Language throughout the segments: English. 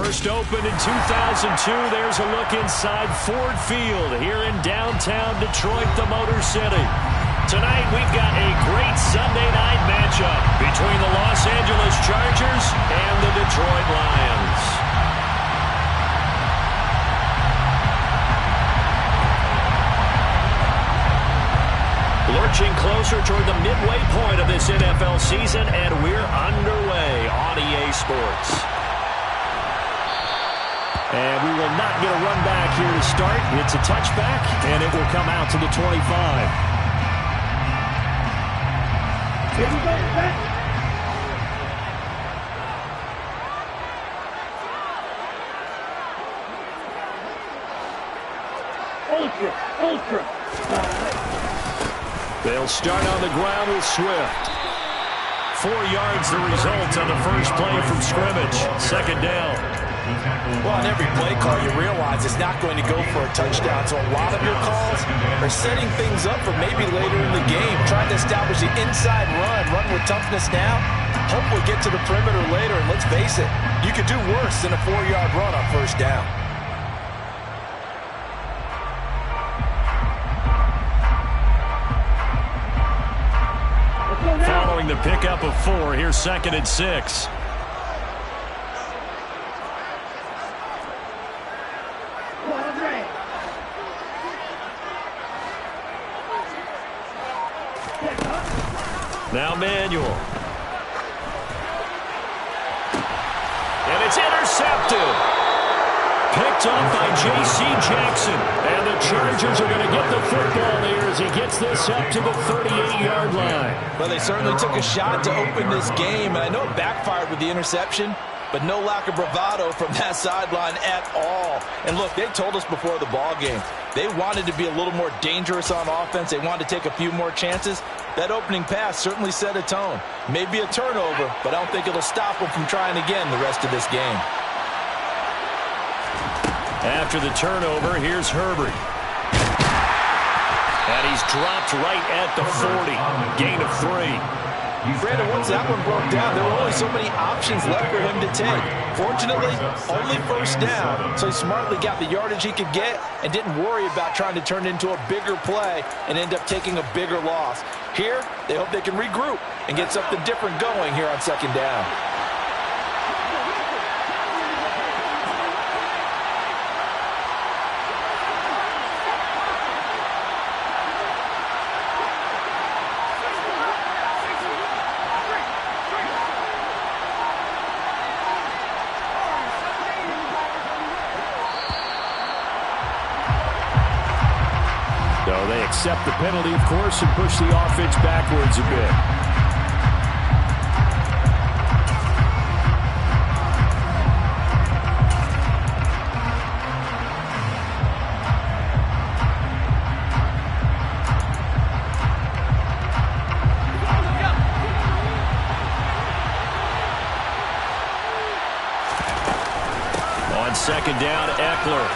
First opened in 2002. There's a look inside Ford Field here in downtown Detroit, the Motor City. Tonight we've got a great Sunday night matchup between the Los Angeles Chargers and the Detroit Lions. Lurching closer toward the midway point of this NFL season, and we're underway on EA Sports. And we will not get a run back here to start. It's a touchback, and it will come out to the 25. Ultra. They'll start on the ground with Swift. 4 yards the result on the first play from scrimmage. Second down. Well, on every play call, you realize it's not going to go for a touchdown. So a lot of your calls are setting things up for maybe later in the game, trying to establish the inside run with toughness now. Hopefully get to the perimeter later, and let's face it, you could do worse than a 4-yard run on first down. Following the pickup of 4, here's 2nd and 6. Now Manuel. And it's intercepted. Picked off by J.C. Jackson. And the Chargers are going to get the football here as he gets this up to the 38-yard line. Well, they certainly took a shot to open this game, and I know it backfired with the interception, but no lack of bravado from that sideline at all. And look, they told us before the ball game, they wanted to be a little more dangerous on offense. They wanted to take a few more chances. That opening pass certainly set a tone. Maybe a turnover, but I don't think it'll stop them from trying again the rest of this game. After the turnover, here's Herbert. And he's dropped right at the 40. Gain of 3. Brandon, once that one broke down, there were only so many options left for him to take. Fortunately, only first down, so he smartly got the yardage he could get and didn't worry about trying to turn it into a bigger play and end up taking a bigger loss. Here, they hope they can regroup and get something different going here on second down. So they accept the penalty, of course, and push the offense backwards a bit. On second down, Eckler.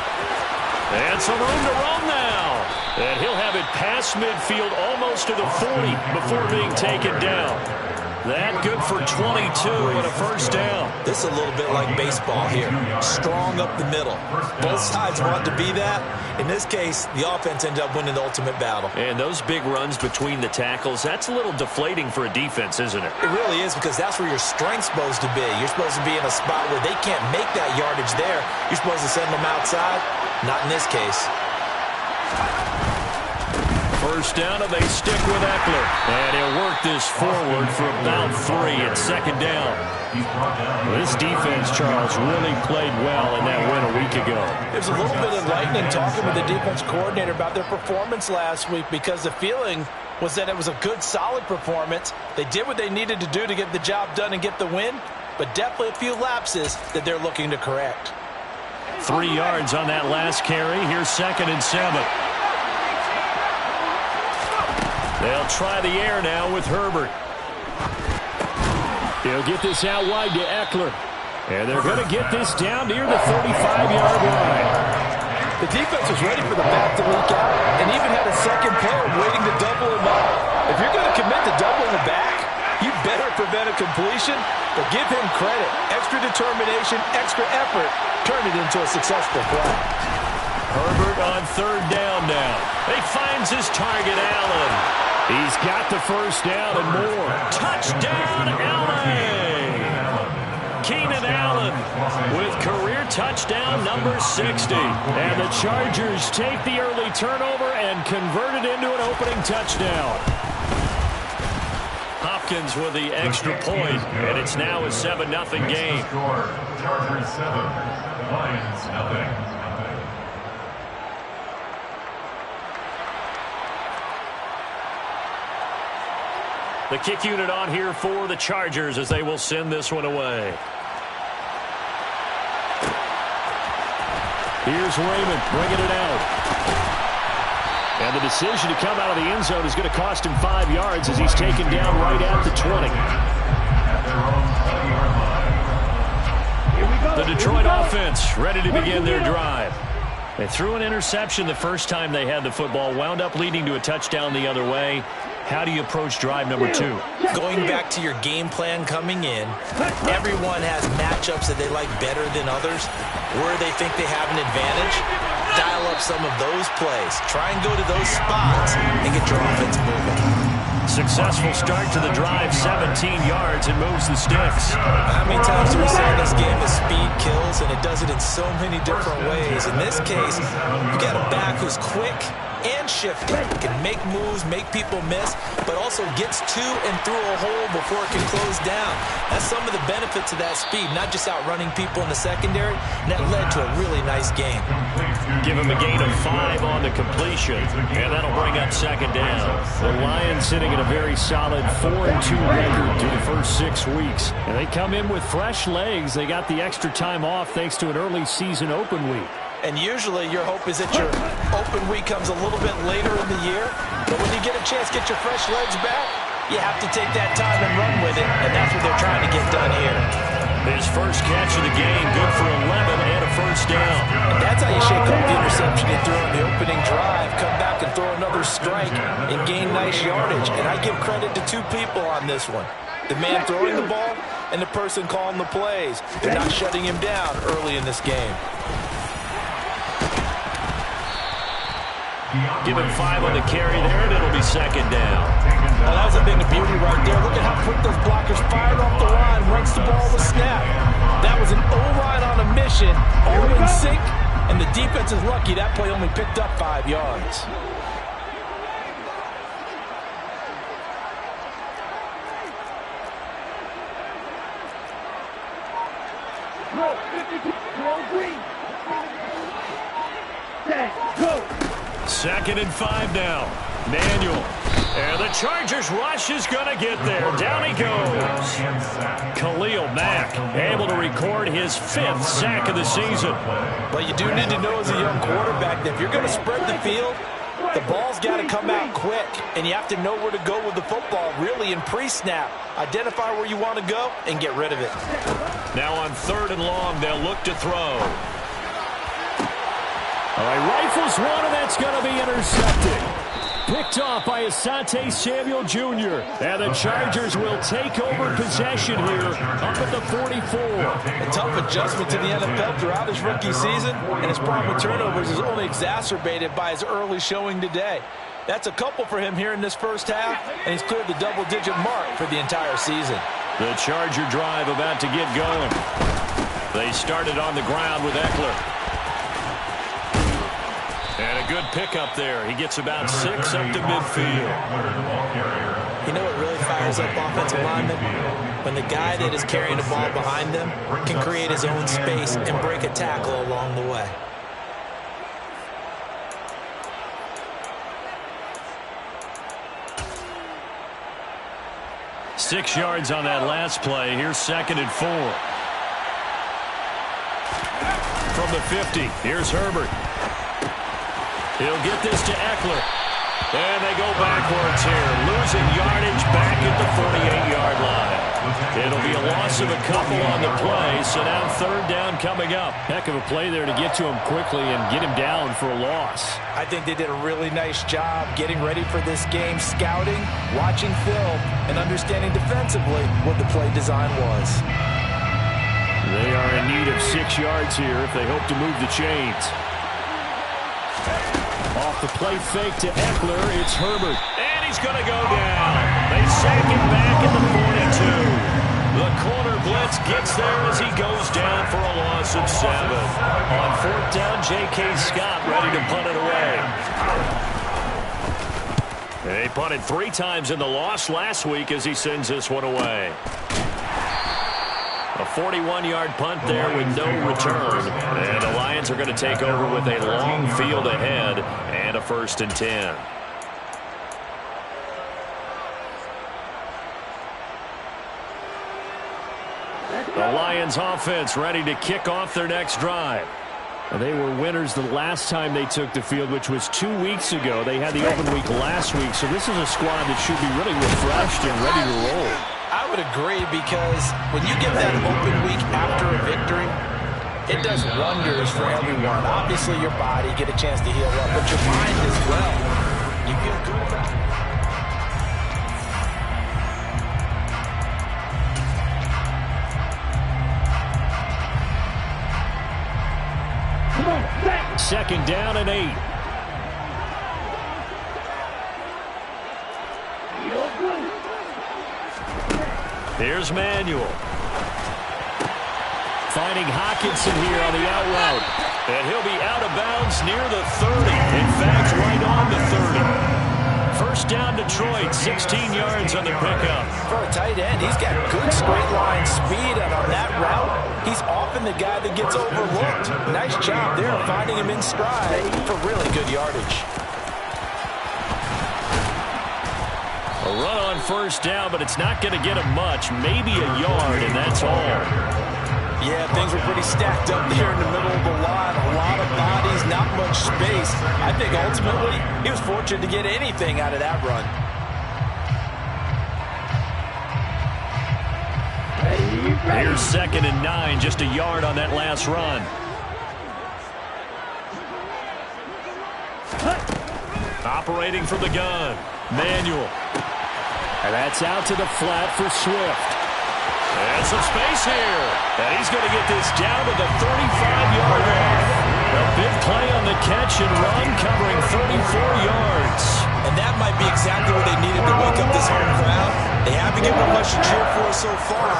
And some room to run now. And he'll have it past midfield almost to the 40 before being taken down. That good for 22 and a first down. This is a little bit like baseball here. Strong up the middle. Both sides want to be that. In this case, the offense ended up winning the ultimate battle. And those big runs between the tackles, that's a little deflating for a defense, isn't it? It really is, because that's where your strength's supposed to be. You're supposed to be in a spot where they can't make that yardage there. You're supposed to send them outside. Not in this case. First down, and they stick with Eckler. And he'll work this forward for about 3 at second down. This defense, Charles, really played well in that win a week ago. There's a little bit of lightning talking with the defense coordinator about their performance last week, because the feeling was that it was a good, solid performance. They did what they needed to do to get the job done and get the win, but definitely a few lapses that they're looking to correct. 3 yards on that last carry. Here's 2nd and 7. They'll try the air now with Herbert. He'll get this out wide to Eckler. And they're going to get this down near the 35-yard line. The defense was ready for the back to leak out and even had a second player waiting to double him up. If you're going to commit to doubling the back, you better prevent a completion, but give him credit. Extra determination, extra effort, turned it into a successful play. Herbert on third down now. He finds his target, Allen. He's got the first down and more. Touchdown, LA! Keenan Allen with career touchdown number 60. And the Chargers take the early turnover and convert it into an opening touchdown. Hopkins with the extra point, and it's now a 7-0 game. Chargers 7, Lions nothing. The kick unit on here for the Chargers as they will send this one away. Here's Raymond bringing it out. And the decision to come out of the end zone is going to cost him 5 yards as he's taken down right at the 20. The Detroit offense ready to begin their drive. They threw an interception the first time they had the football, wound up leading to a touchdown the other way. How do you approach drive number 2? Going back to your game plan coming in, everyone has matchups that they like better than others, where they think they have an advantage. Dial up some of those plays. Try and go to those spots and get your offense moving. Successful start to the drive, 17 yards, and moves the sticks. How many times do we say in this game that speed kills, and it does it in so many different ways? In this case, you got a back who's quick and shifty, can make moves, make people miss, but also gets to and through a hole before it can close down. That's some of the benefits of that speed, not just outrunning people in the secondary, and that led to a really nice game. Give him a gain of 5 on the completion, and that'll bring up second down. The Lions sitting at a very solid 4-2 record through the first 6 weeks, and they come in with fresh legs. They got the extra time off thanks to an early season open week. And usually your hope is that your open week comes a little bit later in the year. But when you get a chance to get your fresh legs back, you have to take that time and run with it. And that's what they're trying to get done here. His first catch of the game, good for 11 and a first down. And that's how you shake up the interception you threw on the opening drive. Come back and throw another strike and gain nice yardage. And I give credit to 2 people on this one. The man throwing the ball and the person calling the plays. They're not shutting him down early in this game. Give him 5 on the carry there, and it'll be second down. Well, that was a thing of beauty right there. Look at how quick those blockers fired off the line once the ball was snapped. That was an O-line on a mission, all in sync, and the defense is lucky that play only picked up 5 yards. Second and 5 now. Manuel. And the Chargers rush is going to get there. Down he goes. Khalil Mack able to record his 5th sack of the season. But you do need to know as a young quarterback that if you're going to spread the field, the ball's got to come out quick. And you have to know where to go with the football really in pre-snap. Identify where you want to go and get rid of it. Now on 3rd and long, they'll look to throw. All right, rifles one, and that's going to be intercepted. Picked off by Asante Samuel Jr. And the Chargers will take over possession here up at the 44. A tough adjustment to the NFL throughout his rookie season, and his problem with turnovers is only exacerbated by his early showing today. That's a couple for him here in this first half, and he's cleared the double-digit mark for the entire season. The Charger drive about to get going. They started on the ground with Eckler. And a good pickup there. He gets about 6 up to midfield. You know what really fires up offensive linemen? When the guy that is carrying the ball behind them can create his own space and break a tackle along the way. Six yards on that last play. Here's 2nd and 4. From the 50, here's Herbert. He'll get this to Eckler. And they go backwards here, losing yardage back at the 48-yard line. It'll be a loss of a couple on the play, so now third down coming up. Heck of a play there to get to him quickly and get him down for a loss. I think they did a really nice job getting ready for this game, scouting, watching film, and understanding defensively what the play design was. They are in need of 6 yards here if they hope to move the chains. Off the play fake to Eckler, it's Herbert. And he's going to go down. They sack him back at the 42. The corner blitz gets there as he goes down for a loss of 7. On fourth down, J.K. Scott ready to punt it away. They punted 3 times in the loss last week as he sends this one away. A 41-yard punt there with no return. And the Lions are going to take over with a long field ahead and a 1st and 10. The Lions offense ready to kick off their next drive. They were winners the last time they took the field, which was 2 weeks ago. They had the open week last week, so this is a squad that should be really refreshed and ready to roll. I would agree, because when you get that open week after a victory, it does wonders for everyone. Obviously, your body get a chance to heal up, but your mind as well. You feel good about it. Second down and 8. Here's Manuel. Finding Hockenson here on the out route. And he'll be out of bounds near the 30. In fact, right on the 30. First down Detroit, 16 yards on the pickup. For a tight end, he's got good straight line speed, and on that route, he's often the guy that gets overlooked. Nice job there finding him in stride for really good yardage. A run on first down, but it's not going to get him much. Maybe a yard, and that's all. Yeah, things were pretty stacked up there in the middle of the line. A lot of bodies, not much space. I think ultimately he was fortunate to get anything out of that run. Here's 2nd and 9, just a yard on that last run. Operating from the gun, Manuel. And that's out to the flat for Swift. And some space here. And he's going to get this down to the 35-yard line. A big play on the catch and run, covering 34 yards. And that might be exactly what they needed to wake up this home crowd. They haven't given them much to cheer for so far.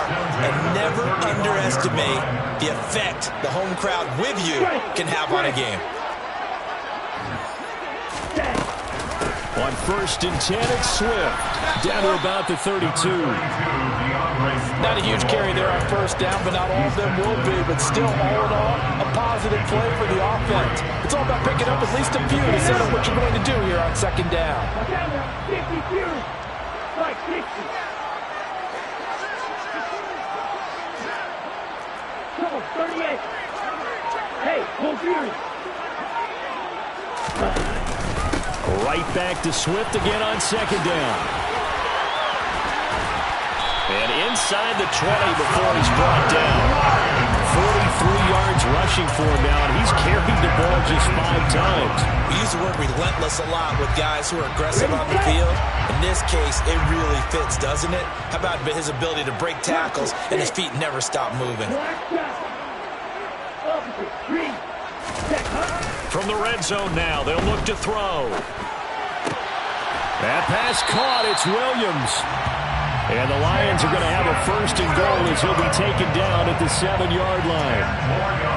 And never underestimate the effect the home crowd with you can have on a game. On 1st and 10, it's Swift. Down to about the 32. Not a huge carry there on first down, but not all of them will be. But still, all in all, a positive play for the offense. It's all about picking up at least a few to set up what you're going to do here on 2nd down. Come on, 38. Hey, hold Fury. Right back to Swift again on 2nd down. And inside the 20 before he's brought down. 43 yards rushing for him now, and he's carried the ball just 5 times. We use the word relentless a lot with guys who are aggressive on the field. In this case, it really fits, doesn't it? How about his ability to break tackles and his feet never stop moving? From the red zone now, they'll look to throw. That pass caught, it's Williams. And the Lions are going to have a 1st and goal as he'll be taken down at the 7-yard line.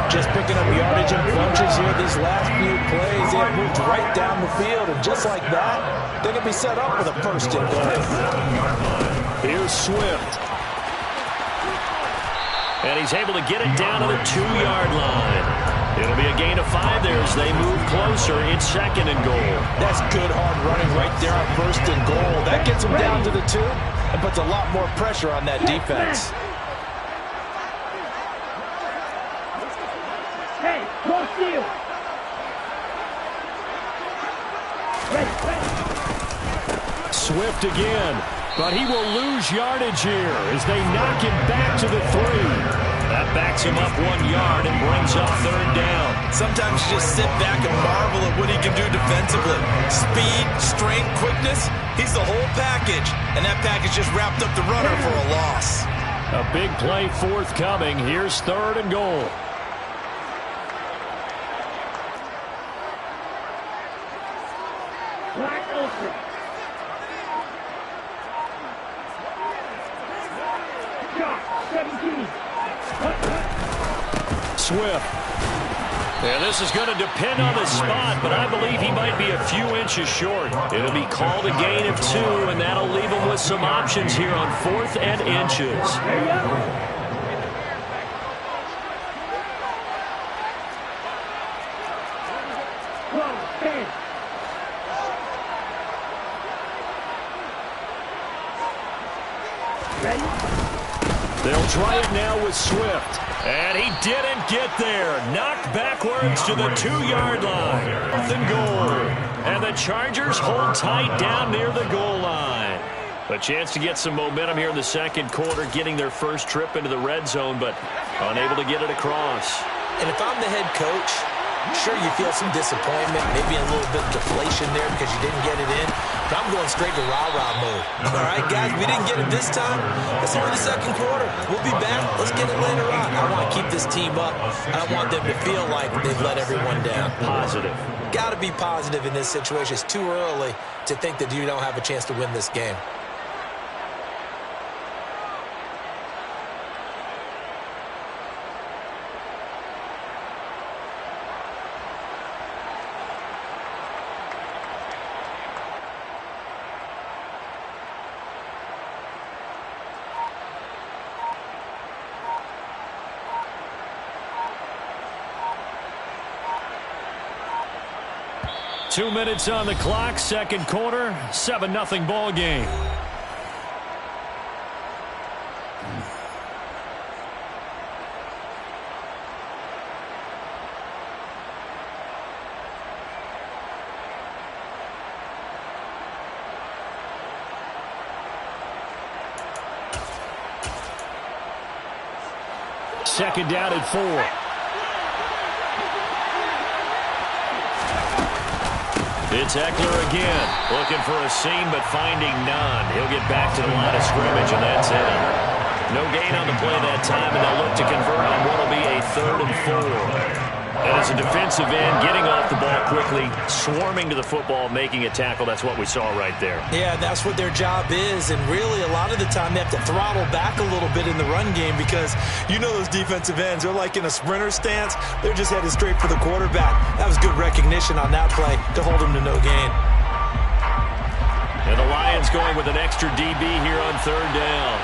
Just picking up yardage in bunches here these last few plays. They have moved right down the field, and just like that, they're going to be set up with a 1st and goal. Here's Swift. And he's able to get it down to the 2-yard line. It'll be a gain of 5 there as they move closer. It's 2nd and goal. That's good hard running right there on 1st and goal. That gets them down to the 2 and puts a lot more pressure on that defense. Hey, go steal. Ready. Swift again. But he will lose yardage here as they knock him back to the 3. That backs him up 1 yard and brings up 3rd down. Sometimes you just sit back and marvel at what he can do defensively. Speed, strength, quickness, he's the whole package. And that package just wrapped up the runner for a loss. A big play forthcoming. Here's 3rd and goal. Black Ultra. Shot, 17. Swift. Yeah, this is going to depend on the spot, but I believe he might be a few inches short. It'll be called a gain of 2, and that'll leave him with some options here on 4th and inches. There you go. They'll try it now with Swift. And he didn't get there. Knocked backwards to the 2-yard line. 4th and goal. And the Chargers hold tight down near the goal line. A chance to get some momentum here in the 2nd quarter, getting their first trip into the red zone, but unable to get it across. And if I'm the head coach, sure you feel some disappointment, maybe a little bit of deflation there because you didn't get it in. But I'm going straight to rah-rah mode. All right, guys, we didn't get it this time. It's only the 2nd quarter. We'll be back. Let's get it later on. I want to keep this team up. I don't want them to feel like they've let everyone down. Positive. Got to be positive in this situation. It's too early to think that you don't have a chance to win this game. Two minutes on the clock, 2nd quarter, 7-0 ball game. Second down at 4. It's Eckler again, looking for a seam but finding none. He'll get back to the line of scrimmage, and that's it. No gain on the play that time, and they'll look to convert on what will be a 3rd and 4. And as a defensive end, getting off the ball quickly, swarming to the football, making a tackle, that's what we saw right there. Yeah, that's what their job is, and really a lot of the time they have to throttle back a little bit in the run game because you know those defensive ends, they're like in a sprinter stance. They're just headed straight for the quarterback. That was good recognition on that play to hold him to no gain. And the Lions going with an extra DB here on 3rd down.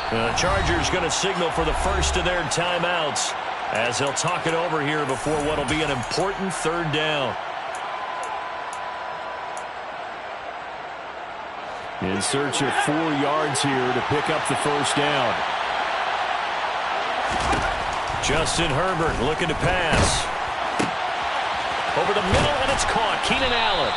The Chargers going to signal for the first of their timeouts as they'll talk it over here before what will be an important 3rd down. In search of 4 yards here to pick up the first down. Justin Herbert looking to pass. Over the middle, and it's caught. Keenan Allen.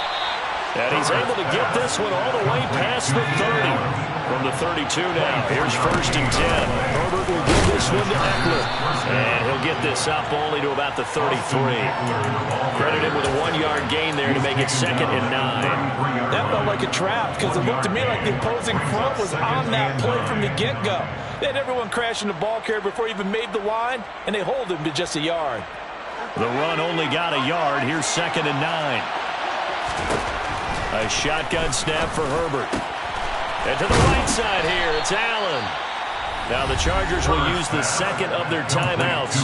And he's able to get this one all the way past the 30. From the 32 now, here's 1st and 10. Herbert will give this one to Eckler. And he'll get this up only to about the 33. Credit him with a 1-yard gain there to make it 2nd and 9. That felt like a trap because it looked to me like the opposing front was on that play from the get-go. They had everyone crashing the ball carrier before he even made the line, and they hold him to just a yard. The run only got a yard. Here's 2nd and 9. A shotgun snap for Herbert. And to the right side here, it's Allen. Now the Chargers will use the 2nd of their timeouts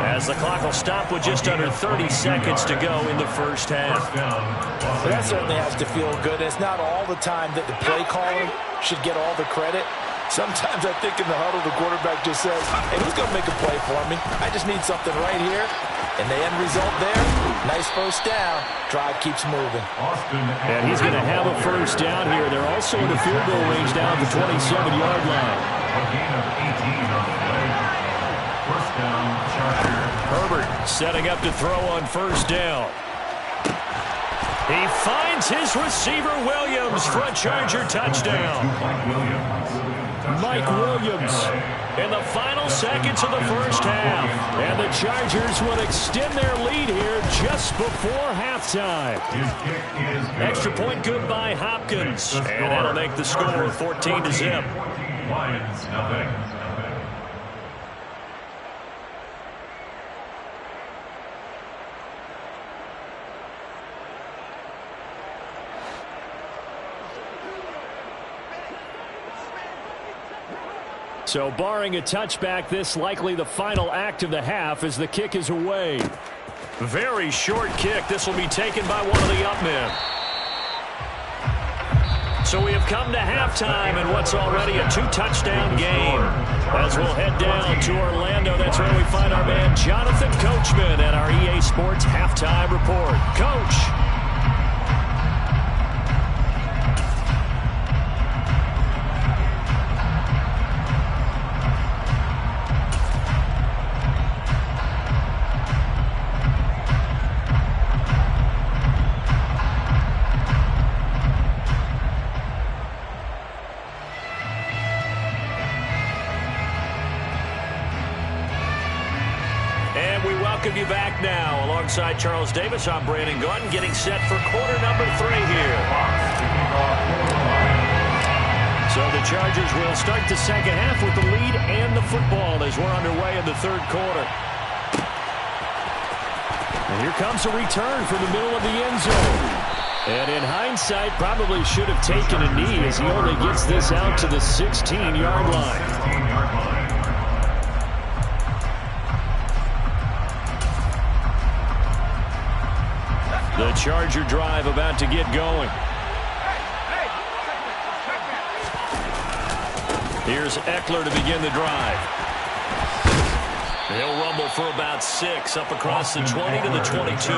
as the clock will stop with just under 30 seconds to go in the first half. Well, that certainly has to feel good. It's not all the time that the play caller should get all the credit. Sometimes I think in the huddle, the quarterback just says, hey, who's going to make a play for me? I just need something right here. And the end result there, nice first down. Drive keeps moving. And he's going to have a first down here. They're also in the field goal range down at the 27-yard line. First down, Chargers. Herbert setting up to throw on first down. He finds his receiver Williams for a Charger touchdown. Mike Williams in the final seconds of the first half. And the Chargers will extend their lead here just before halftime. Extra point good by Hopkins. And that'll make the score 14-0. Lions, nothing. So barring a touchback, this likely the final act of the half as the kick is away. Very short kick. This will be taken by one of the up men. So we have come to halftime in what's already a two-touchdown game. As we'll head down to Orlando, that's where we find our man Jonathan Coachman at our EA Sports Halftime Report. Coach. You back now alongside Charles Davis. I'm Brandon Gordon getting set for quarter number 3 here. So the Chargers will start the second half with the lead and the football as we're underway in the third quarter. And here comes a return from the middle of the end zone. And in hindsight, probably should have taken a knee as he only gets this out to the 16-yard line. The Charger drive about to get going. Here's Eckler to begin the drive. He'll rumble for about 6 up across the 20 to the 22.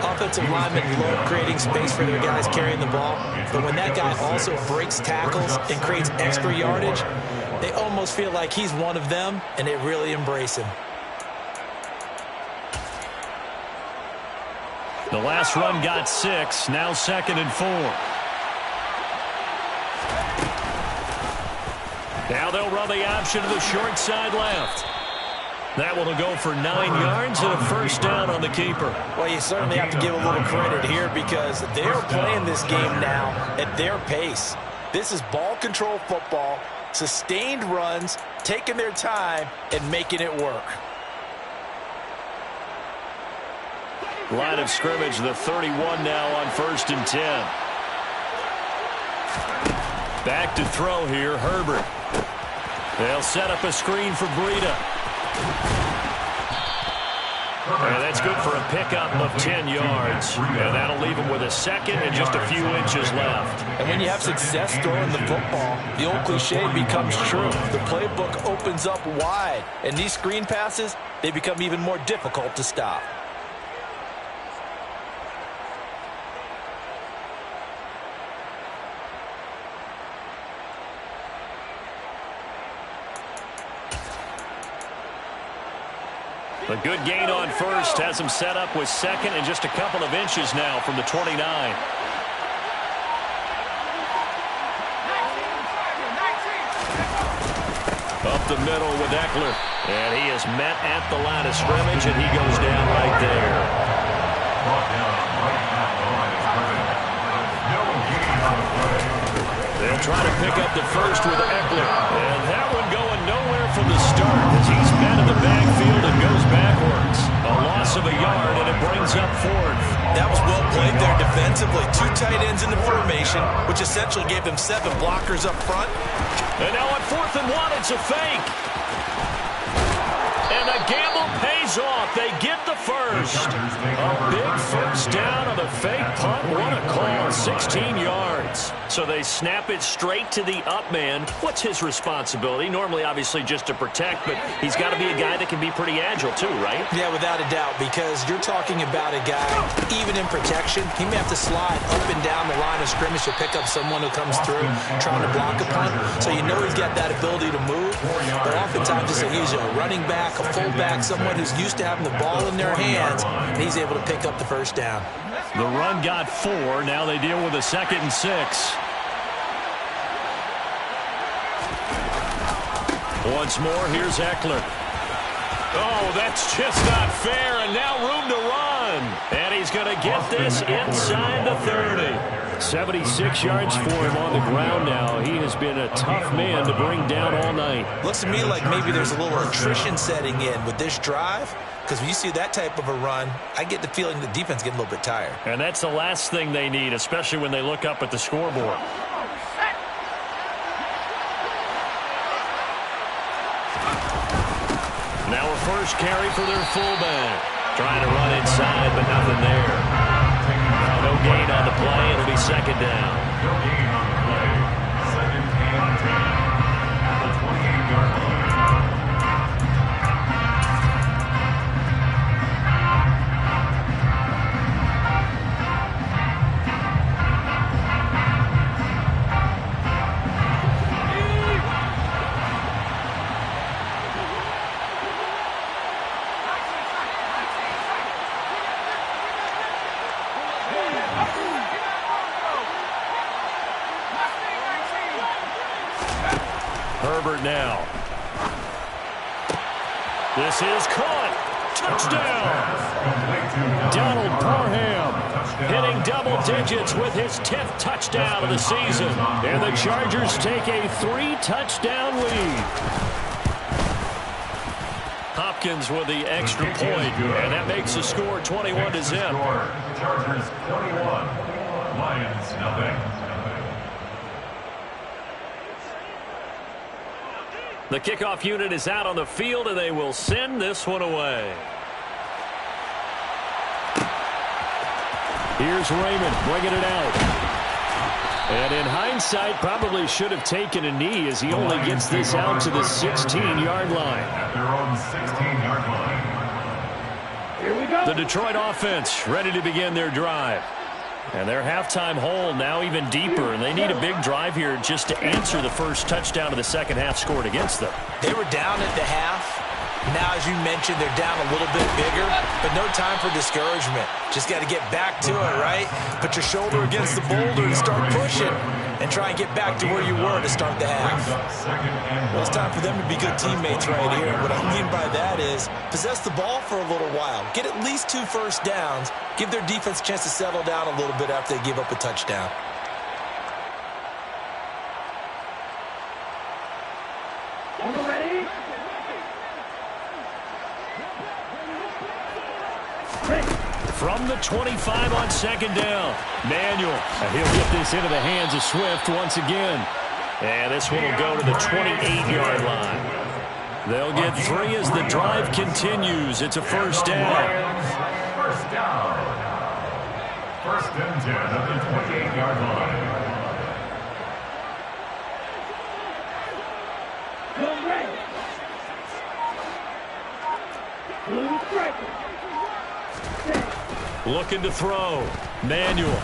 Offensive linemen love creating space for their guys carrying the ball, but when that guy also breaks tackles and creates extra yardage, they almost feel like he's one of them, and they really embrace him. The last run got 6, now 2nd and 4. Now they'll run the option to the short side left. That one will go for 9 yards and a first down on the keeper. Well, you certainly have to give a little credit here because they're playing this game now at their pace. This is ball control football, sustained runs, taking their time, and making it work. Line of scrimmage, the 31 now on 1st and 10. Back to throw here, Herbert. They'll set up a screen for Breida. And that's good for a pickup of 10 yards. And that'll leave him with a 2nd and just a few inches left. And when you have success throwing the football, the old cliche becomes true. The playbook opens up wide. And these screen passes, they become even more difficult to stop. A good gain on 1st has him set up with 2nd and just a couple of inches now from the 29. Up the middle with Eckler. And he is met at the line of scrimmage, and he goes down right there. They'll try to pick up the first with Eckler. And that one going nowhere from the start as he's met in the backfield and goes backwards. A loss of a yard, and it brings up 4th. That was well played there defensively. 2 tight ends in the formation, which essentially gave them 7 blockers up front. And now on 4th and 1, it's a fake. And the gamble pays off. They get the first. A big first down on the fake punt. What a call. 16 yards. So they snap it straight to the up man. What's his responsibility? Normally, obviously, just to protect, but he's got to be a guy that can be pretty agile too, right? Yeah, without a doubt, because you're talking about a guy, even in protection, he may have to slide up and down the line of scrimmage to pick up someone who comes through trying to block a punt. So you know he's got that ability to move, but oftentimes he's a running back, a fullback, someone who's used to having the ball in their hands, and he's able to pick up the first down. The run got 4. Now they deal with a 2nd and 6. Once more, here's Eckler. Oh, that's just not fair, and now room to run. And he's going to get this inside the 30. 76 yards for him on the ground now. He has been a tough man to bring down all night. Looks to me like maybe there's a little attrition setting in with this drive, because when you see that type of a run, I get the feeling the defense getting a little bit tired. And that's the last thing they need, especially when they look up at the scoreboard. Now a first carry for their fullback. Trying to run inside, but nothing there. No gain on the play. It'll be 2nd down. No gain on the play. 2nd and 10 at the 28-yard line. Herbert now. This is caught. Touchdown. Donald Parham hitting double digits with his 10th touchdown of the season. And the Chargers take a 3-touchdown lead. Hopkins with the extra point, and that makes the score 21-0. Chargers 21, Lions nothing. The kickoff unit is out on the field, and they will send this one away. Here's Raymond bringing it out. And in hindsight, probably should have taken a knee as he only gets this out to the 16-yard line. At their own 16-yard line. Here we go. The Detroit offense ready to begin their drive. And their halftime hole now even deeper, and they need a big drive here just to answer the first touchdown of the second half scored against them. They were down at the half. Now, as you mentioned, they're down a little bit bigger, but no time for discouragement. Just got to get back to it, right? Put your shoulder against the boulder and start pushing and try and get back to where you were to start the half. Well, it's time for them to be good teammates right here. What I mean by that is possess the ball for a little while. Get at least 2 first downs. Give their defense a chance to settle down a little bit after they give up a touchdown. Ready? From the 25 on 2nd down, Manuel. And he'll get this into the hands of Swift once again. And this one will go to the 28-yard line. They'll get 3 as the drive continues. It's a first down. First down. 1st and 10 at the 28-yard line. Go red. Blue striker. Looking to throw. Manuel.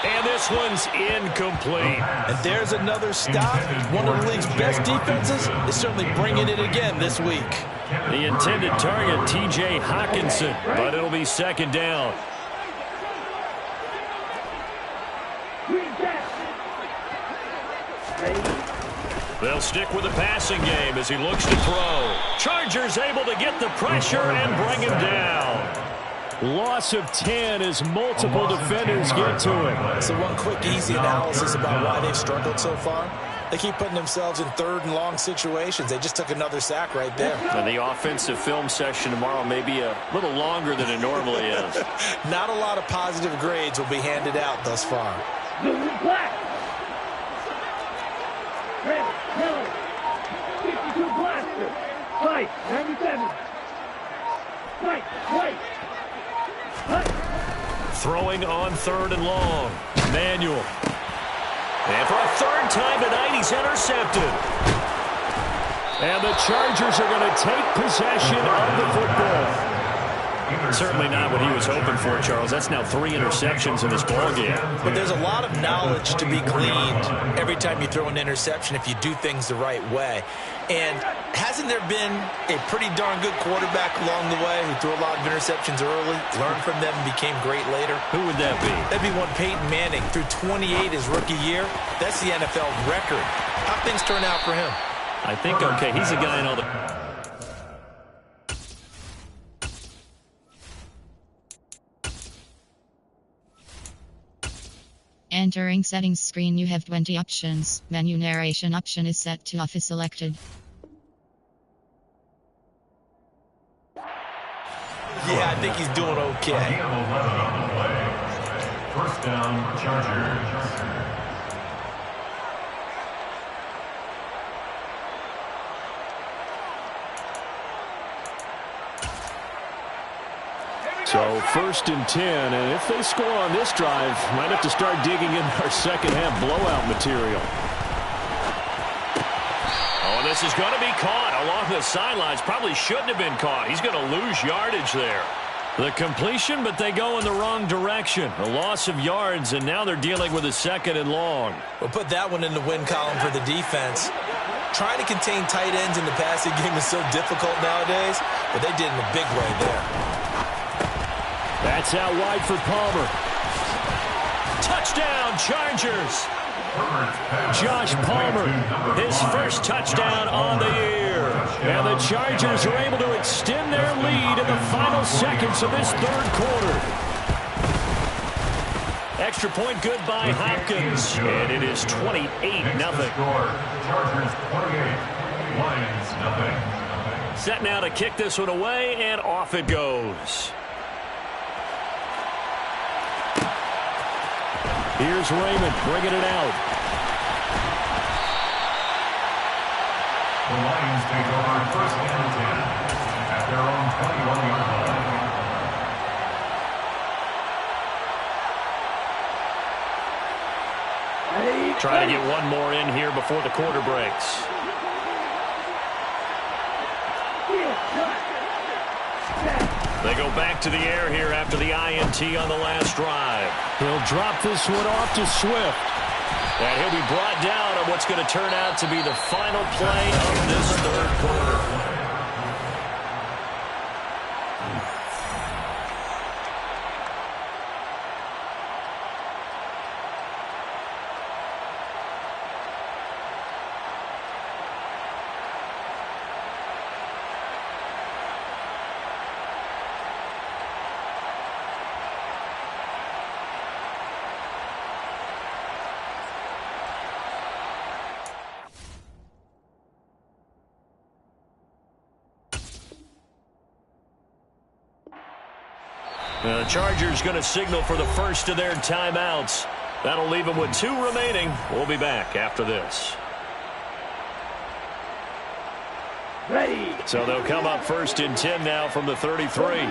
And this one's incomplete. And there's another stop. One of the league's best defenses is certainly bringing it again this week. The intended target, T.J. Hawkinson, but it'll be 2nd down. They'll stick with the passing game as he looks to throw. Chargers able to get the pressure and bring him down. Loss of 10 as multiple defenders get to him. So one quick, easy analysis about why they've struggled so far. They keep putting themselves in 3rd and long situations. They just took another sack right there. And the offensive film session tomorrow may be a little longer than it normally is. Not a lot of positive grades will be handed out thus far. Blue and black. Red, yellow. 52 blaster. White, 97. White. Throwing on 3rd and long. Manuel. And for a third time tonight, he's intercepted. And the Chargers are going to take possession of the football. Certainly not what he was hoping for, Charles. That's now 3 interceptions in this ballgame. But there's a lot of knowledge to be gleaned every time you throw an interception if you do things the right way. And hasn't there been a pretty darn good quarterback along the way who threw a lot of interceptions early, learned from them, and became great later? Who would that be? That'd be one Peyton Manning. Threw 28 his rookie year. That's the NFL record. How'd things turn out for him? I think, okay, he's a guy in all the... Entering settings screen, you have 20 options. Menu narration option is set to off is selected. Yeah, I think he's doing okay. Gain of 11 on the play. First down, Chargers. So 1st and 10, and if they score on this drive, might have to start digging in our second half blowout material. Oh, this is going to be caught along the sidelines. Probably shouldn't have been caught. He's going to lose yardage there. The completion, but they go in the wrong direction. A loss of yards, and now they're dealing with a 2nd and long. We'll put that one in the win column for the defense. Trying to contain tight ends in the passing game is so difficult nowadays, but they did in a big way there. That's out wide for Palmer. Touchdown, Chargers. Josh Palmer, his first touchdown on the year. And the Chargers are able to extend their lead in the final seconds of this 3rd quarter. Extra point good by Hopkins. And it is 28-0. Chargers 28, Lions nothing. Set now to kick this one away, and off it goes. Here's Raymond bringing it out. The Lions take over 1st and 10 at their own 21-yard line. Try to get one more in here before the quarter breaks. They go back to the air here after the INT on the last drive. He'll drop this one off to Swift. And he'll be brought down on what's going to turn out to be the final play of this 3rd quarter. The Chargers going to signal for the first of their timeouts. That'll leave them with 2 remaining. We'll be back after this. Ready. So they'll come up 1st and 10 now from the 33.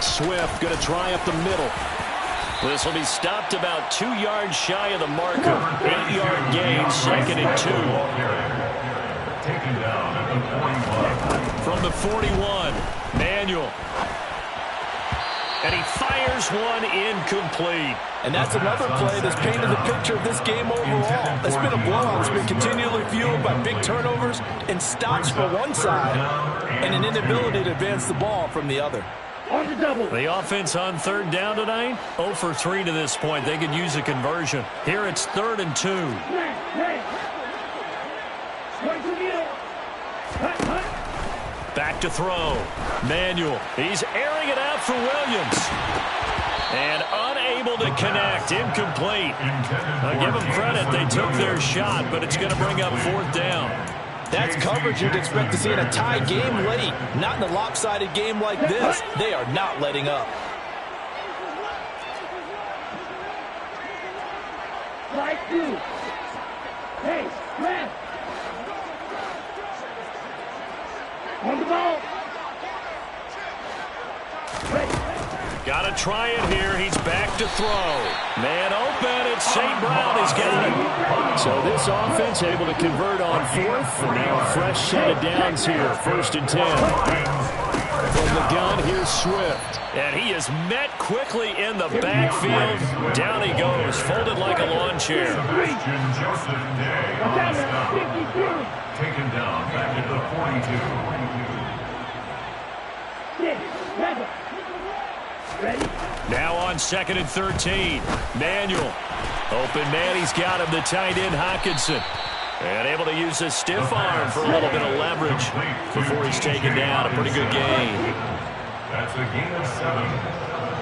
Swift going to try up the middle. This will be stopped about 2 yards shy of the marker. 8-yard gain, 2nd and 2. Taken down at the 41. From the 41, Manuel. And he fires one incomplete. And that's another play that's painted the picture of this game overall. It's been a blowout. It's been continually fueled by big turnovers and stops for one side and an inability to advance the ball from the other. On the double. The offense on 3rd down tonight, 0 for 3 to this point. They could use a conversion. Here it's 3rd and 2. Back to throw. Manuel. He's airing it out for Williams. And unable to connect. Incomplete. I'll give them credit. They took their shot, but it's going to bring up 4th down. That's coverage you'd expect to see in a tie game late. Not in a lopsided game like this. They are not letting up. Like you. Hey, left. On the ball. Got a try it here. He's back to throw. Man open. It's St. Brown. He's got it. So this offense able to convert on fourth. And now a fresh set of downs here. 1st and 10. From the gun, here's Swift. And he is met quickly in the backfield. Down he goes, folded like a lawn chair. Taken down back at the 42. Now on 2nd and 13. Manuel. Open man, he's got him, the tight end Hockenson. And able to use his stiff arm for a little bit of leverage before he's taken down. A pretty good gain. That's a gain of 7.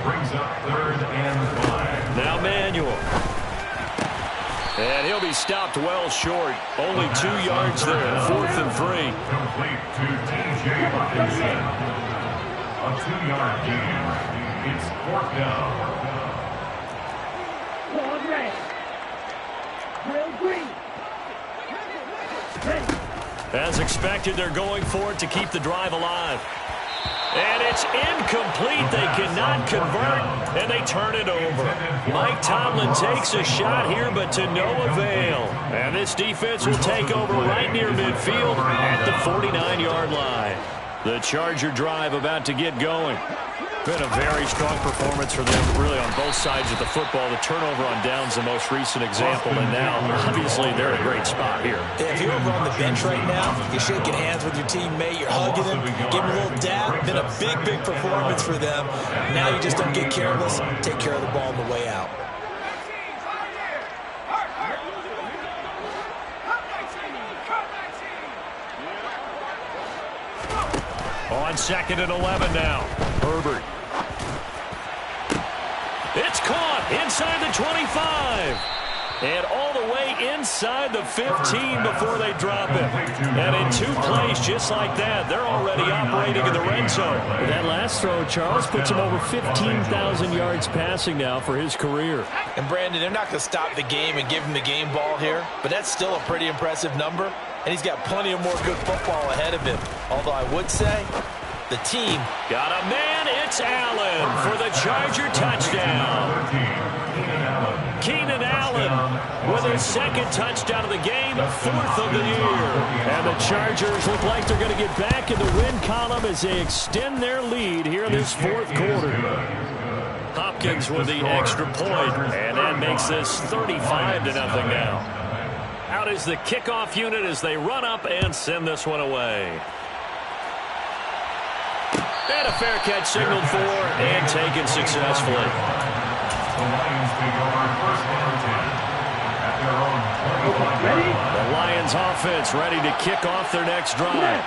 Brings up 3rd and 5. Now Manuel. And he'll be stopped well short. Only 2 yards there. 4th and 3. Complete to T.J. Hockenson. A 2-yard gain. It's 4th down. Long red. Real green. As expected, they're going for it to keep the drive alive. And it's incomplete. They cannot convert, and they turn it over. Mike Tomlin takes a shot here, but to no avail. And this defense will take over right near midfield at the 49-yard line. The Charger drive about to get going. Been a very strong performance for them, really, on both sides of the football. The turnover on downs, the most recent example, and now, obviously, they're in a great spot here. Yeah, if you're over on the bench right now, you're shaking hands with your teammate, you're hugging him, giving him a little dab. Been a big, big performance for them. Now you just don't get careless, take care of the ball on the way out. On 2nd and 11 now. Herbert. It's caught inside the 25. And all the way inside the 15 before they drop it. And in 2 plays just like that, they're already operating in the red zone. That last throw, Charles, puts him over 15,000 yards passing now for his career. And Brandon, they're not going to stop the game and give him the game ball here, but that's still a pretty impressive number. And he's got plenty of more good football ahead of him. Although I would say the team got a man. It's Allen for the Charger touchdown. Keenan Allen with his 2nd touchdown of the game, 4th of the year. And the Chargers look like they're going to get back in the win column as they extend their lead here in this 4th quarter. Hopkins with the extra point, and that makes this 35-0 now. Out is the kickoff unit as they run up and send this one away. And a fair catch signaled for and taken successfully. The Lions take over 1st and 10 at their own 21. The Lions offense ready to kick off their next drive.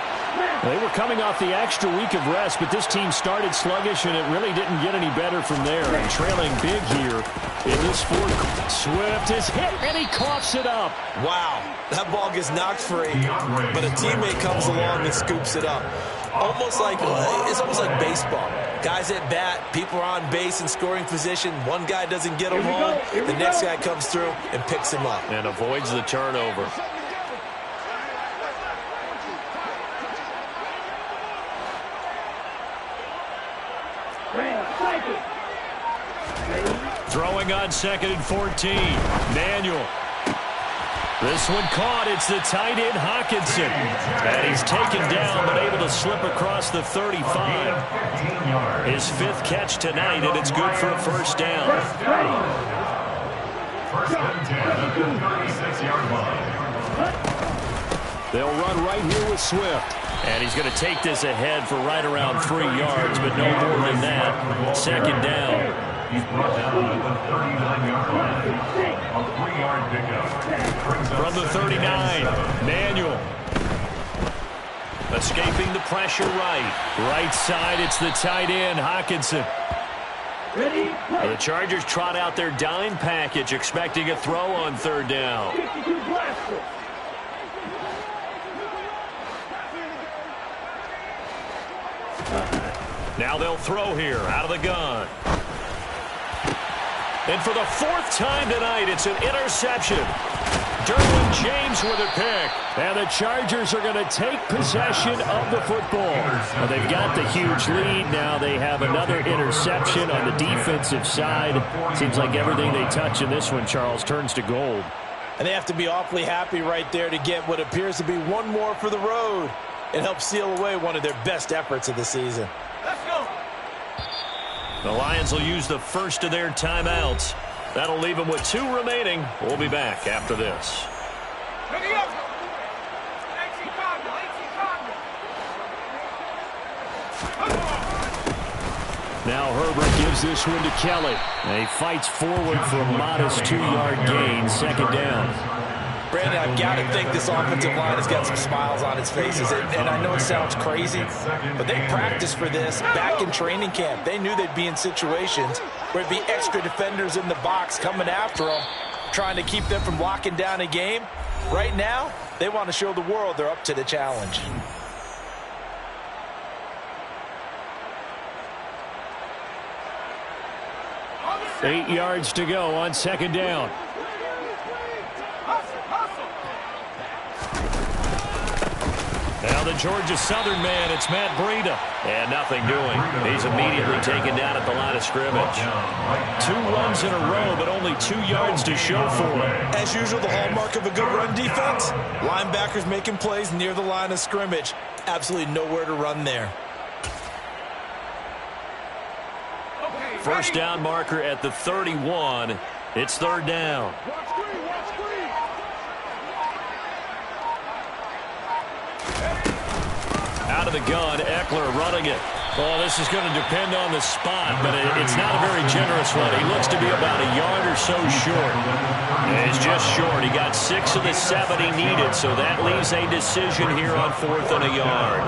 They were coming off the extra week of rest, but this team started sluggish, and it really didn't get any better from there. And trailing big here in this 4th. Swift is hit, and he coughs it up. wow, that ball gets knocked free, but a teammate comes along and scoops it up. It's almost like baseball. Guys at bat, people are on base in scoring position. One guy doesn't get him home, the next guy comes through and picks him up. And avoids the turnover. Throwing on 2nd and 14. Manuel. This one caught. It's the tight end Hockenson. And he's taken down but able to slip across the 35. His 5th catch tonight, and it's good for a 1st down. 1st and 10 at the 36-yard line. They'll run right here with Swift. And he's going to take this ahead for right around 3 yards, but no more than that. 2nd down. He's brought down at the 39-yard line. A 3-yard pickup. From the 39, Manuel. Escaping the pressure right. Right side, it's the tight end, Hockenson. The Chargers trot out their dime package, expecting a throw on 3rd down. Now they'll throw here out of the gun. And for the 4th time tonight, it's an interception. Derwin James with a pick. And the Chargers are going to take possession of the football. Well, they've got the huge lead. Now they have another interception on the defensive side. Seems like everything they touch in this one, Charles, turns to gold. And they have to be awfully happy right there to get what appears to be one more for the road. It helps seal away one of their best efforts of the season. Let's go. The Lions will use the first of their timeouts. That'll leave them with 2 remaining. We'll be back after this. Now Herbert gives this one to Kelly. And he fights forward for a modest 2-yard gain, second down. Brandon, I've got to think this offensive line has got some smiles on its faces. And I know it sounds crazy, but they practiced for this back in training camp. They knew they'd be in situations where it'd be extra defenders in the box coming after them, trying to keep them from locking down a game. Right now, they want to show the world they're up to the challenge. Eight yards to go on second down. Now the Georgia Southern man, it's Matt Breida. And nothing doing. He's immediately taken down at the line of scrimmage. 2 runs in a row, but only 2 yards to show for him. As usual, the hallmark of a good run defense, linebackers making plays near the line of scrimmage. Absolutely nowhere to run there. First down marker at the 31. It's third down. Out of the gun, Eckler running it. Well, this is going to depend on the spot, but it's not a very generous one. He looks to be about a yard or so short. It's just short. He got 6 of the 7 he needed, so that leaves a decision here on 4th and a yard.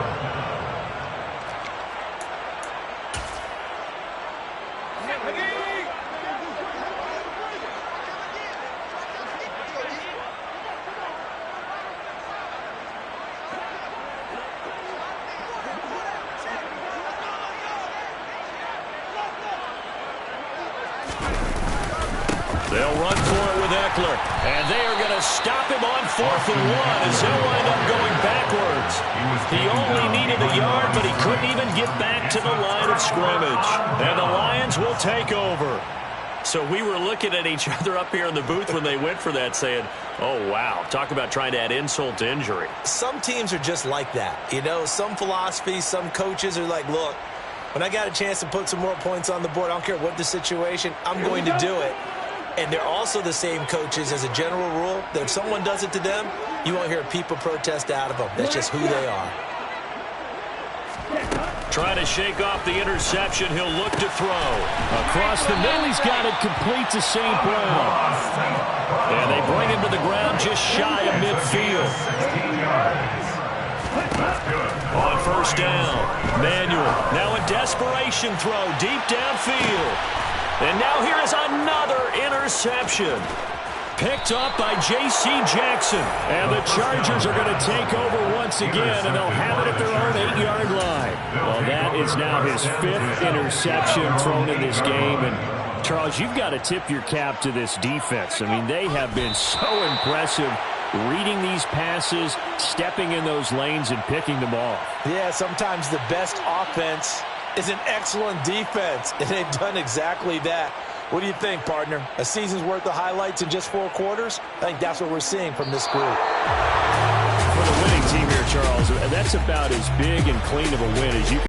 They'll run for it with Eckler. And they are going to stop him on 4th and 1 as he'll wind up going backwards. He only needed a yard, but he couldn't even get back to the line of scrimmage. And the Lions will take over. So we were looking at each other up here in the booth when they went for that saying, oh, wow, talk about trying to add insult to injury. Some teams are just like that. You know, some philosophies, some coaches are like, look, when I got a chance to put some more points on the board, I don't care what the situation, I'm going to do it. And they're also the same coaches as a general rule that if someone does it to them, you won't hear people protest out of them. That's just who they are. Trying to shake off the interception. He'll look to throw. Across the middle, he's got it complete to St. Brown. And they bring him to the ground just shy of midfield. On first down, Manuel. Now a desperation throw deep downfield. And now here is another interception. Picked up by J.C. Jackson. And the Chargers are going to take over once again, and they'll have it at their own 8-yard line. Well, that is now his 5th interception thrown in this game. And, Charles, you've got to tip your cap to this defense. I mean, they have been so impressive reading these passes, stepping in those lanes, and picking them off. Yeah, sometimes the best offense is an excellent defense, and they've done exactly that. What do you think, partner? A season's worth of highlights in just 4 quarters? I think that's what we're seeing from this group. For the winning team here, Charles, that's about as big and clean of a win as you can